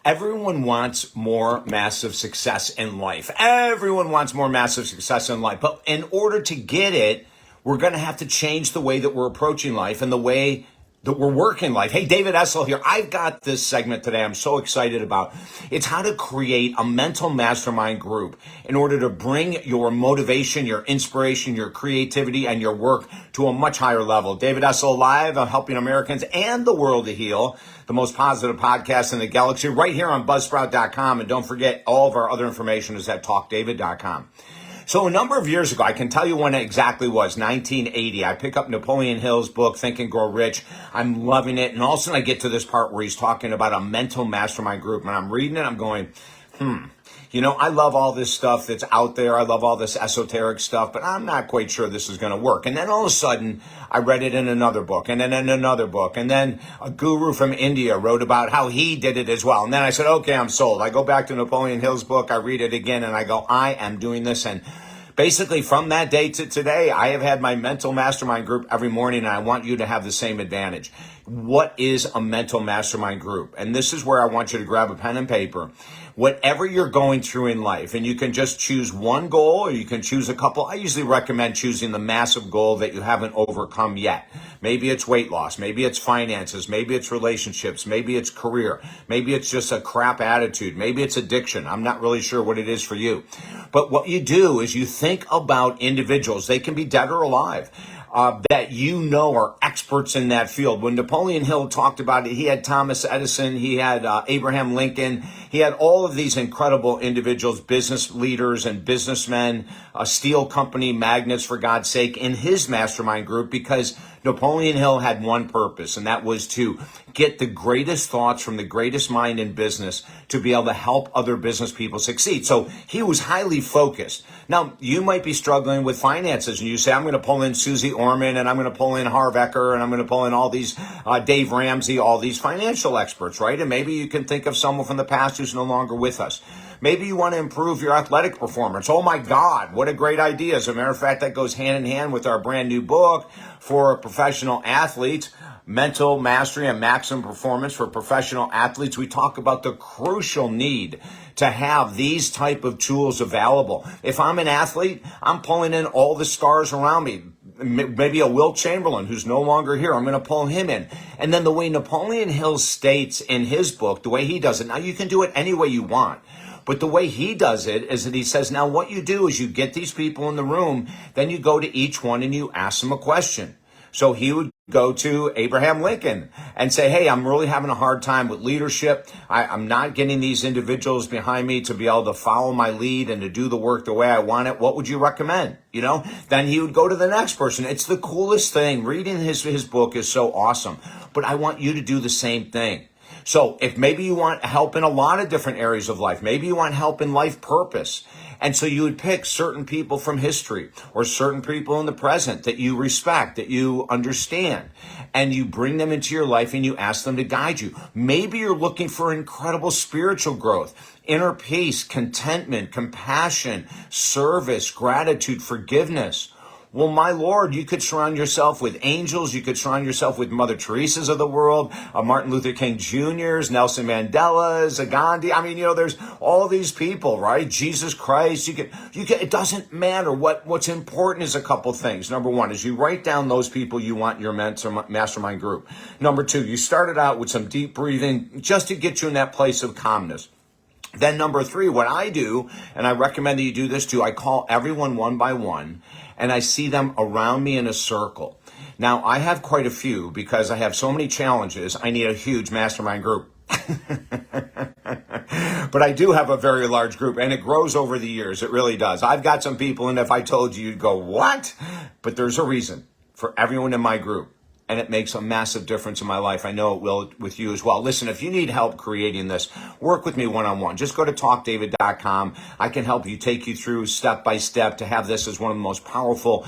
Everyone wants more massive success in life. Everyone wants more massive success in life. But in order to get it, we're going to have to change the way that we're approaching life and the way that we're working life. Hey, David Essel here. I've got this segment today I'm so excited about. It's how to create a mental mastermind group in order to bring your motivation, your inspiration, your creativity, and your work to a much higher level. David Essel Live, helping Americans and the world to heal. The most positive podcast in the galaxy right here on Buzzsprout.com. And don't forget, all of our other information is at TalkDavid.com. So a number of years ago, I can tell you when it exactly was, 1980, I pick up Napoleon Hill's book, Think and Grow Rich. I'm loving it. And all of a sudden I get to this part where he's talking about a mental mastermind group. And I'm reading it, I'm going, I love all this stuff that's out there. I love all this esoteric stuff, but I'm not quite sure this is going to work. And then all of a sudden, I read it in another book, and then in another book. And then a guru from India wrote about how he did it as well. And then I said, okay, I'm sold. I go back to Napoleon Hill's book. I read it again, and I go, I am doing this. And basically, from that day to today, I have had my mental mastermind group every morning, and I want you to have the same advantage. What is a mental mastermind group? And this is where I want you to grab a pen and paper. Whatever you're going through in life, and you can just choose one goal or you can choose a couple. I usually recommend choosing the massive goal that you haven't overcome yet. Maybe it's weight loss. Maybe it's finances. Maybe it's relationships. Maybe it's career. Maybe it's just a crap attitude. Maybe it's addiction. I'm not really sure what it is for you. But what you do is you think about individuals. They can be dead or alive. That are experts in that field. When Napoleon Hill talked about it, he had Thomas Edison, he had Abraham Lincoln, he had all of these incredible individuals, business leaders and businessmen, steel company magnates, for God's sake, in his mastermind group, because Napoleon Hill had one purpose, and that was to get the greatest thoughts from the greatest mind in business to be able to help other business people succeed. So he was highly focused. Now, you might be struggling with finances, and you say, I'm going to pull in Susie Orman, and I'm going to pull in Harv Eker, and I'm going to pull in all these Dave Ramsey, all these financial experts, right? And maybe you can think of someone from the past who's no longer with us. Maybe you want to improve your athletic performance. Oh my God, what a great idea. As a matter of fact, that goes hand in hand with our brand new book for professional athletes, Mental Mastery and Maximum Performance for Professional Athletes. We talk about the crucial need to have these type of tools available. If I'm an athlete, I'm pulling in all the stars around me. Maybe a Wilt Chamberlain who's no longer here. I'm going to pull him in. And then the way Napoleon Hill states in his book, the way he does it, now you can do it any way you want. But the way he does it is that he says, now what you do is you get these people in the room, then you go to each one and you ask them a question. So he would go to Abraham Lincoln and say, hey, I'm really having a hard time with leadership. I'm not getting these individuals behind me to be able to follow my lead and to do the work the way I want it. What would you recommend? Then he would go to the next person. It's the coolest thing. Reading his book is so awesome. But I want you to do the same thing. So if maybe you want help in a lot of different areas of life, maybe you want help in life purpose. And so you would pick certain people from history or certain people in the present that you respect, that you understand, and you bring them into your life and you ask them to guide you. Maybe you're looking for incredible spiritual growth, inner peace, contentment, compassion, service, gratitude, forgiveness. Well, my Lord, you could surround yourself with angels. You could surround yourself with Mother Teresa's of the world, Martin Luther King Jr.'s, Nelson Mandela's, Gandhi. There's all these people, right? Jesus Christ. You can, it doesn't matter. What's important is a couple things. Number one is you write down those people you want in your mastermind group. Number two, you started out with some deep breathing just to get you in that place of calmness. Then number three, what I do, and I recommend that you do this too, I call everyone one by one, and I see them around me in a circle. Now, I have quite a few because I have so many challenges. I need a huge mastermind group. But I do have a very large group, and it grows over the years. It really does. I've got some people, and if I told you, you'd go, what? But there's a reason for everyone in my group. And it makes a massive difference in my life. I know it will with you as well. Listen, if you need help creating this, work with me one-on-one. Just go to TalkDavid.com. I can help you, take you through step by step to have this as one of the most powerful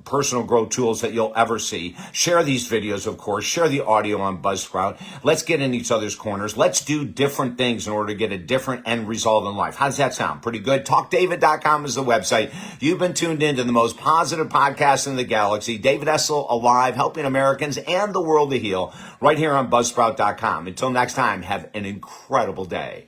personal growth tools that you'll ever see. Share these videos, of course. Share the audio on Buzzsprout. Let's get in each other's corners. Let's do different things in order to get a different end result in life. How does that sound? Pretty good? TalkDavid.com is the website. You've been tuned in to the most positive podcast in the galaxy. David Essel Alive, helping America Americans and the world to heal right here on Buzzsprout.com. Until next time, have an incredible day.